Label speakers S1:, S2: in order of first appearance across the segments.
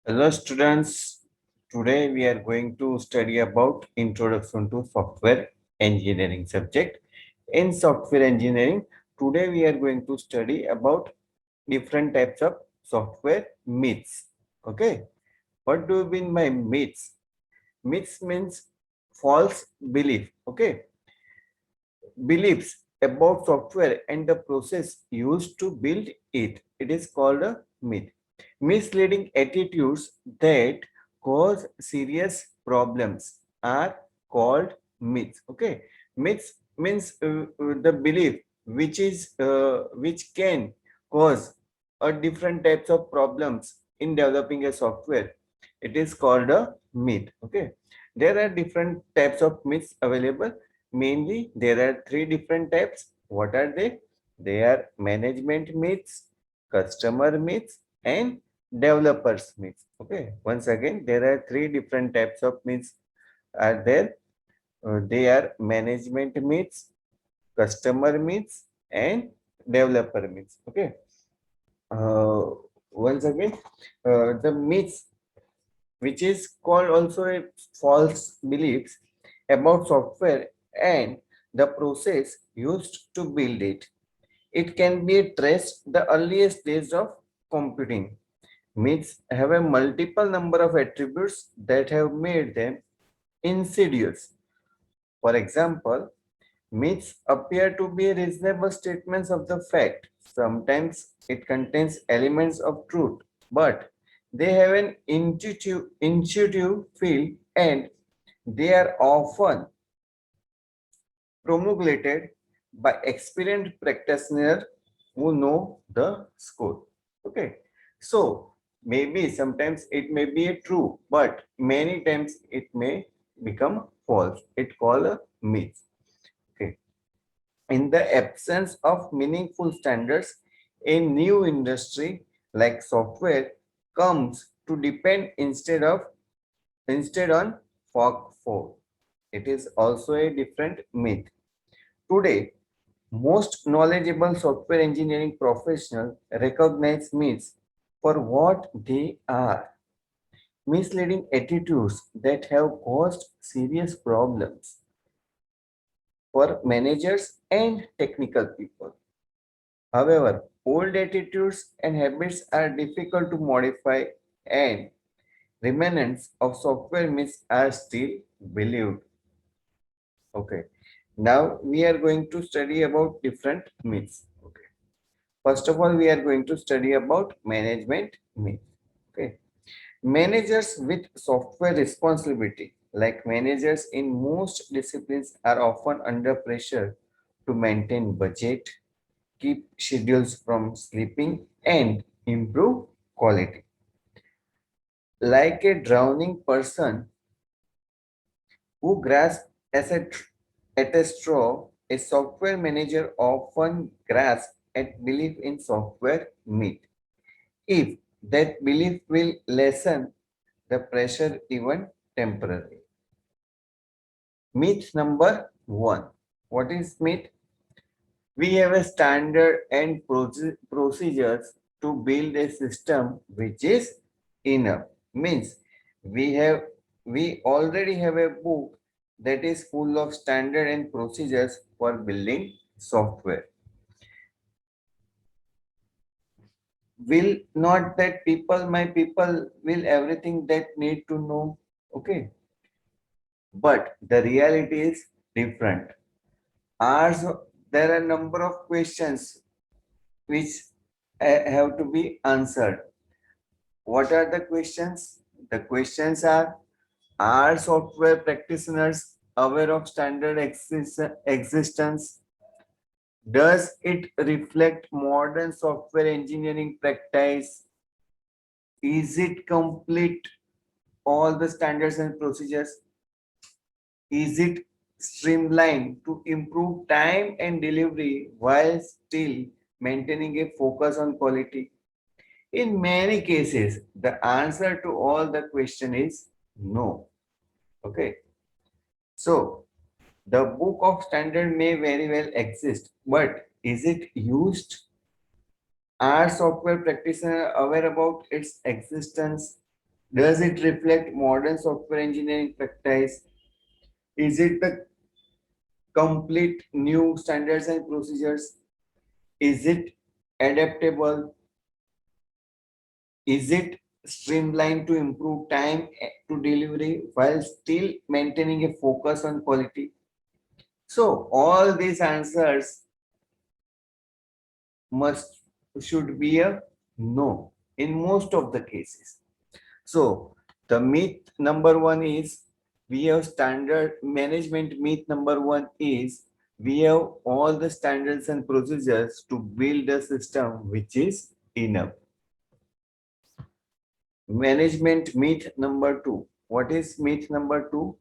S1: Hello students, today we are going to study about Introduction to Software Engineering subject. In software engineering, today we are going to study about different types of software myths. Okay, what do you mean by myths? Myths means false belief. Okay, beliefs about software and the process used to build it. It is called a myth. Misleading attitudes that cause serious problems are called myths. Okay, myths means the belief which can cause a different types of problems in developing a software. It is called a myth. Okay, there are different types of myths available. Mainly, there are three different types. What are they? They are management myths, customer myths, and developers myths. Okay. Once again, there are three different types of myths are there. They are management myths, customer myths, and developer myths. Okay. Uh, Once again, the myths, which is called also a false beliefs about software and the process used to build it. It can be traced the earliest days of computing. Myths have a multiple number of attributes that have made them insidious. For example, myths appear to be reasonable statements of the fact. Sometimes it contains elements of truth, but they have an intuitive feel and they are often promulgated by experienced practitioners who know the score. Okay, so maybe sometimes it may be a true, but many times it may become false. It called a myth. Okay, in the absence of meaningful standards, a new industry like software comes to depend instead on fog 4. It is also a different myth. Today, most knowledgeable software engineering professionals recognize myths for what they are, misleading attitudes that have caused serious problems for managers and technical people. However, old attitudes and habits are difficult to modify, and remnants of software myths are still believed. Okay. Now we are going to study about different myths. Okay. First of all, we are going to study about management myth. Okay. Managers with software responsibility, like managers in most disciplines, are often under pressure to maintain budget, keep schedules from slipping, and improve quality. Like a drowning person who grasps as at a straw, a software manager often grasps at belief in software myth. If that belief will lessen the pressure even temporarily. Myth number one. What is myth? We have a standard and procedures to build a system which is enough. Means we already have a book that is full of standard and procedures for building software. Will not that people, my people, will everything that need to know? Okay. But the reality is different. Ours, there are number of questions which have to be answered. What are the questions? The questions are software practitioners aware of standard existence? Does it reflect modern software engineering practice? Is it complete all the standards and procedures? Is it streamlined to improve time and delivery while still maintaining a focus on quality? In many cases, the answer to all the question is no. Okay. So the book of standard may very well exist, but is it used? Are software practitioners aware about its existence? Does it reflect modern software engineering practice? Is it the complete new standards and procedures? Is it adaptable? Is it streamlined to improve time to delivery while still maintaining a focus on quality? So all these answers must should be a no in most of the cases. So the myth number one is we have standard management. Myth number one is we have all the standards and procedures to build a system which is enough. Management myth number two. What is myth number two?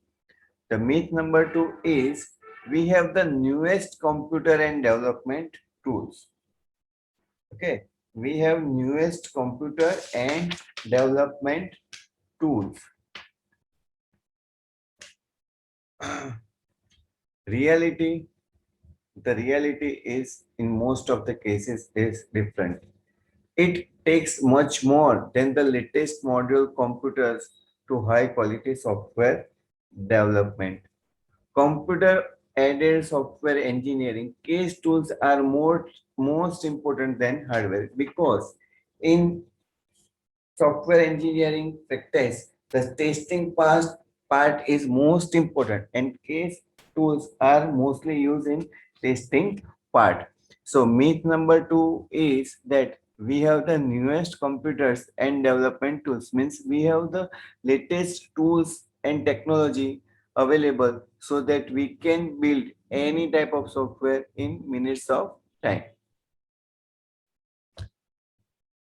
S1: The myth number two is we have the newest computer and development tools. Okay, we have newest computer and development tools. Reality, the reality is in most of the cases is different. It takes much more than the latest model computers to high quality software development. Computer aided software engineering case tools are most important than hardware because in software engineering practice, the testing part is most important and case tools are mostly used in testing part. So myth number two is that we have the newest computers and development tools means we have the latest tools and technology available so that we can build any type of software in minutes of time.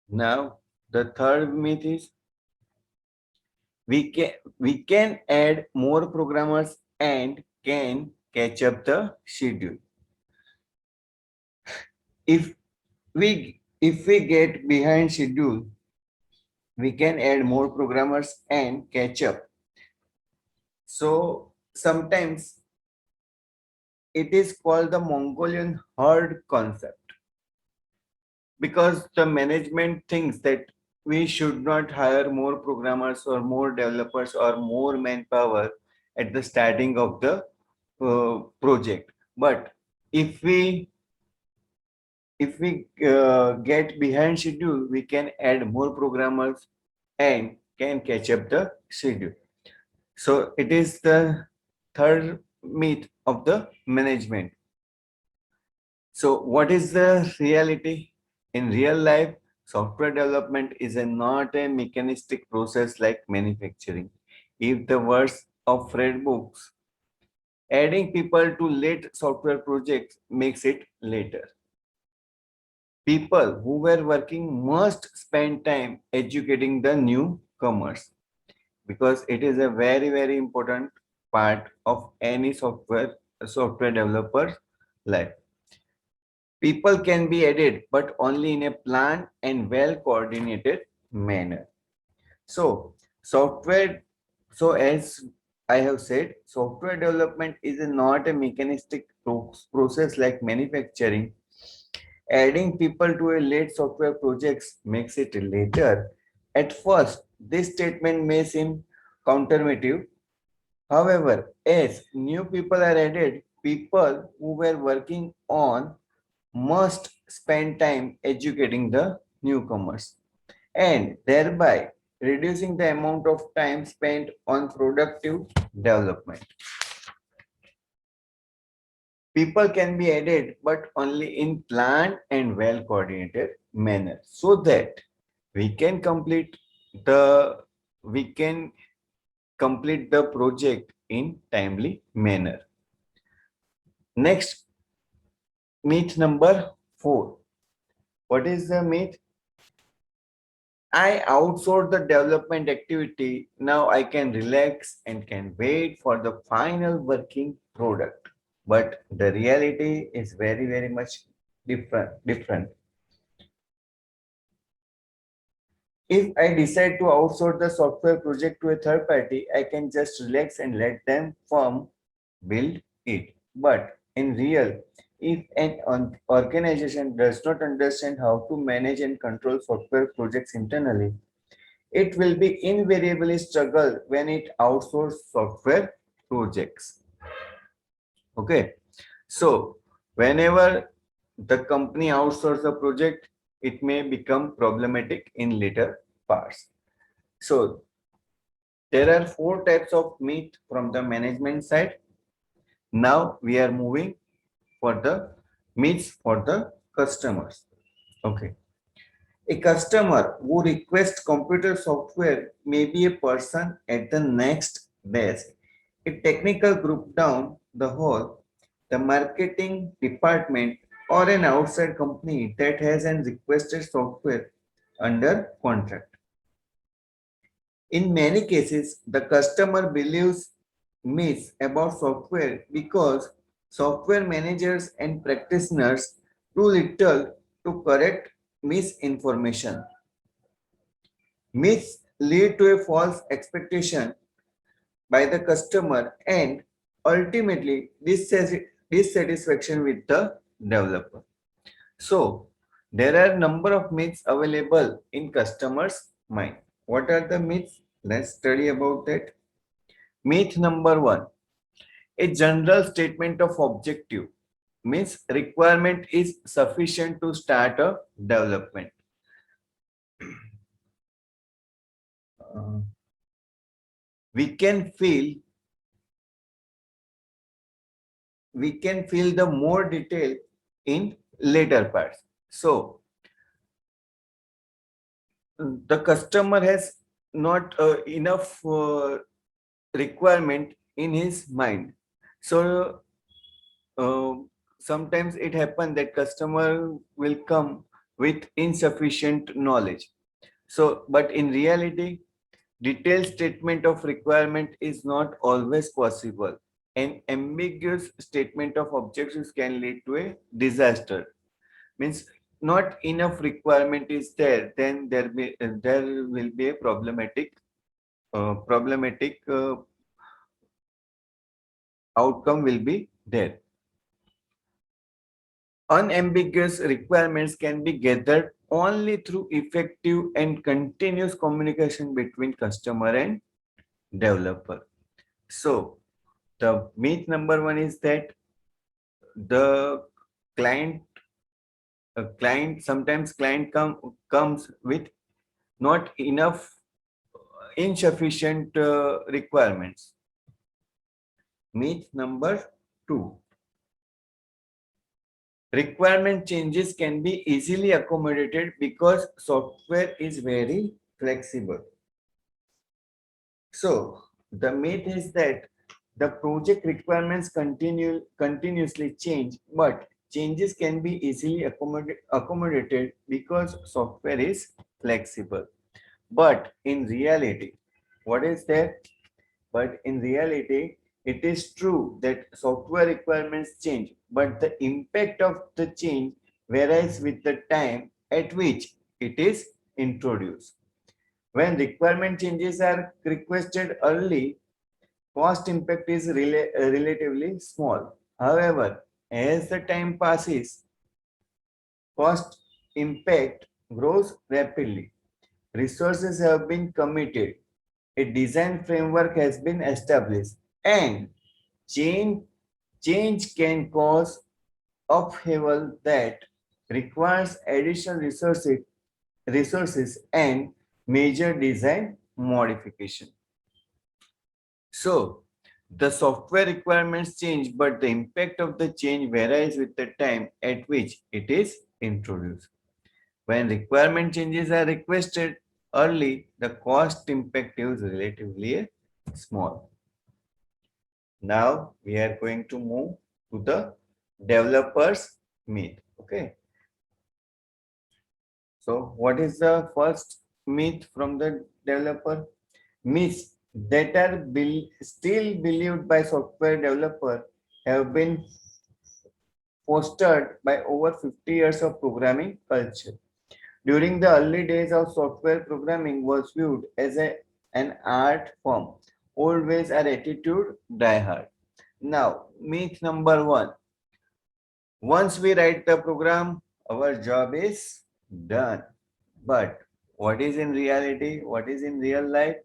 S1: Now the third myth is we can add more programmers and can catch up the schedule. If we get behind schedule, we can add more programmers and catch up. So sometimes it is called the Mongolian herd concept because the management thinks that we should not hire more programmers or more developers or more manpower at the starting of the project. But if we get behind schedule, we can add more programmers and can catch up the schedule. So it is the third myth of the management. So what is the reality? In real life, software development is not a mechanistic process like manufacturing. If the words of Fred books, adding people to late software projects makes it later. People who were working must spend time educating the newcomers because it is a very important part of any software developer's life. People can be added, but only in a planned and well coordinated manner. So, software, so as I have said, software development is not a mechanistic process like manufacturing. Adding people to a late software projects makes it later. At first, this statement may seem counterintuitive. However, as new people are added, people who were working on must spend time educating the newcomers and thereby reducing the amount of time spent on productive development. People can be added, but only in planned and well coordinated manner so that we can complete the we can complete the project in timely manner. Next, myth number 4. What is the myth? I outsource the development activity. Now I can relax and can wait for the final working product. But the reality is very much different. If I decide to outsource the software project to a third party, I can just relax and let them firm build it. But in real, if an organization does not understand how to manage and control software projects internally, it will be invariably struggle when it outsource software projects. Okay, so whenever the company outsources a project, it may become problematic in later parts. So there are four types of myth from the management side. Now we are moving for the myths for the customers. Okay. A customer who requests computer software may be a person at the next desk, a technical group down the hall, the marketing department, or an outside company that has an requested software under contract. In many cases, the customer believes myths about software because software managers and practitioners do little to correct misinformation. Myths lead to a false expectation by the customer and ultimately dissatisfaction with the developer. So, there are a number of myths available in customers' mind. What are the myths? Let's study about that. Myth number one, a general statement of objective means requirement is sufficient to start a development. Uh, we can feel the more detail in later parts. So the customer has not enough requirement in his mind. So uh, sometimes it happens that customer will come with insufficient knowledge. So, but in reality, detailed statement of requirement is not always possible. An ambiguous statement of objectives can lead to a disaster. Means not enough requirement is there, then there will be a problematic outcome will be there. Unambiguous requirements can be gathered only through effective and continuous communication between customer and developer. So the myth number one is that the client sometimes comes with not enough insufficient requirements. Myth number two, requirement changes can be easily accommodated because software is very flexible. So the myth is that the project requirements continuously change, but changes can be easily accommodated because software is flexible. But in reality, what is that? But in reality, it is true that software requirements change, but the impact of the change varies with the time at which it is introduced. When requirement changes are requested early, cost impact is relatively small. However, as the time passes, cost impact grows rapidly. Resources have been committed, a design framework has been established, and change, change can cause upheaval that requires additional resources and major design modification. So, the software requirements change, but the impact of the change varies with the time at which it is introduced. When requirement changes are requested early, the cost impact is relatively small. Now we are going to move to the developers myth. Okay. So what is the first myth from the developer? Myths that are still believed by software developer have been fostered by over 50 years of programming culture. During the early days of software, programming was viewed as an art form. Old ways are attitude, die hard. Now, myth number one. Once we write the program, our job is done. But What is in reality? What is in real life?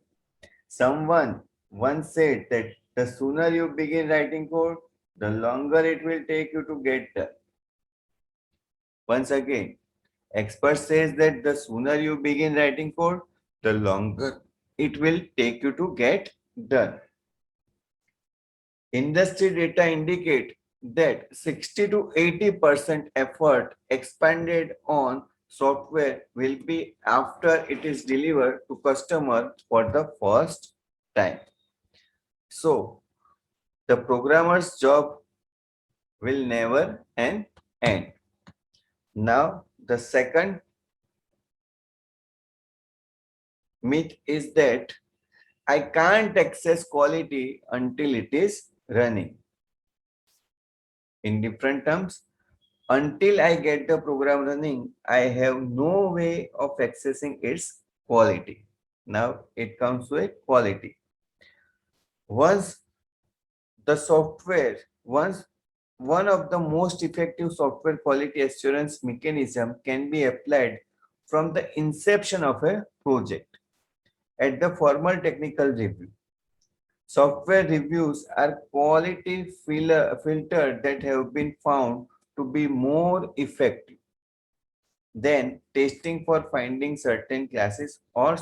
S1: Someone once said that the sooner you begin writing code, the longer it will take you to get done. Once again, expert says that the sooner you begin writing code, the longer it will take you to get done. Industry data indicate that 60 to 80% effort expended on software will be after it is delivered to customer for the first time. So the programmer's job will never end. Now the second myth is that I can't access quality until it is running. In different terms, until I get the program running, I have no way of accessing its quality. Now it comes to a quality. Once the software, once one of the most effective software quality assurance mechanism can be applied from the inception of a project at the formal technical review. Software reviews are quality filters that have been found to be more effective than testing for finding certain classes or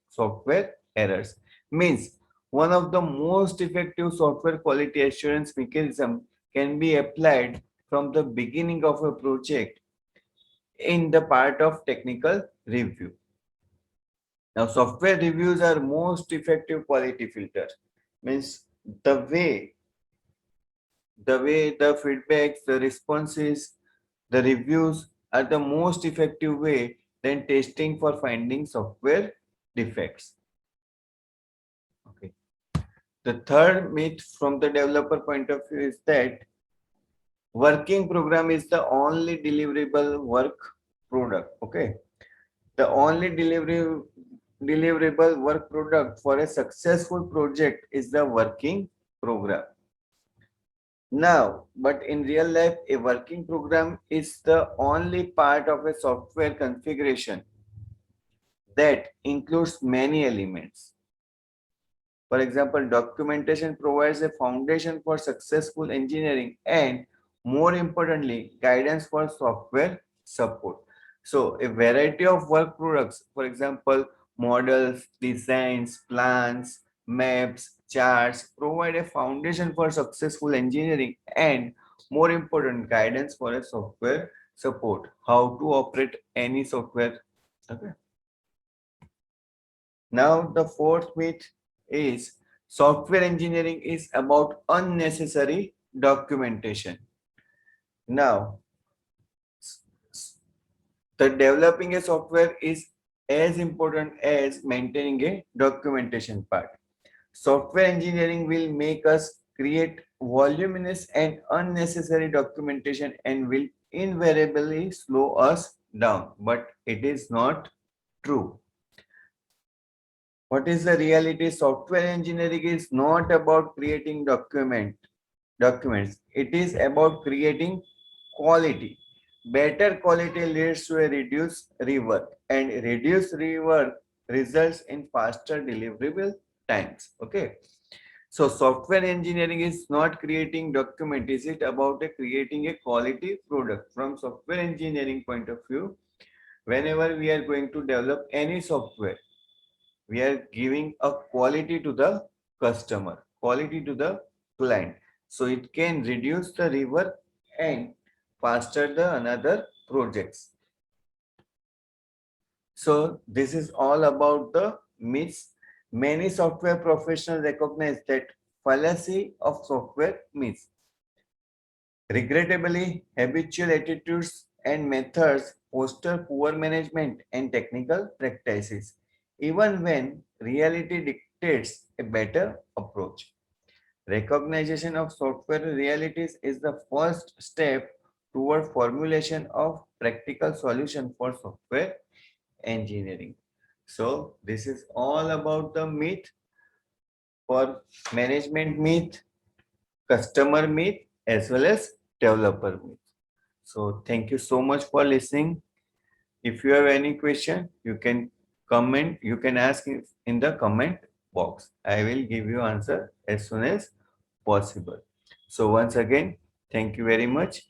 S1: software errors. Means one of the most effective software quality assurance mechanism can be applied from the beginning of a project in the part of technical review. Now, software reviews are most effective quality filter. Means the way the feedbacks, the responses, the reviews are the most effective way than testing for finding software defects. Okay. The third myth from the developer point of view is that working program is the only deliverable work product. Okay. The only deliverable work product for a successful project is the working program. Now, but in real life, a working program is the only part of a software configuration that includes many elements. For example, documentation provides a foundation for successful engineering and, more importantly, guidance for software support. So, a variety of work products, for example, models, designs, plans, maps, charts, provide a foundation for successful engineering and, more important, guidance for a software support. How to operate any software. Okay. Now, the fourth myth is software engineering is about unnecessary documentation. Now, the developing a software is as important as maintaining a documentation part. Software engineering will make us create voluminous and unnecessary documentation and will invariably slow us down, but it is not true. What is the reality? Software engineering is not about creating documents. It is about creating quality. Better quality leads to a reduced rework, and reduced rework results in faster deliverable times. Okay. So software engineering is not creating document. Is it about creating a quality product? From software engineering point of view, whenever we are going to develop any software, we are giving a quality to the customer, quality to the client, so it can reduce the rework and faster the another projects. So this is all about the myths. Many software professionals recognize that fallacy of software myths. Regrettably, habitual attitudes and methods foster poor management and technical practices, even when reality dictates a better approach. Recognition of software realities is the first step toward formulation of practical solution for software engineering. So this is all about the myth for management myth, customer myth, as well as developer myth. So thank you so much for listening. If you have any question, you can comment. You can ask in the comment box. I will give you answer as soon as possible. So once again, thank you very much.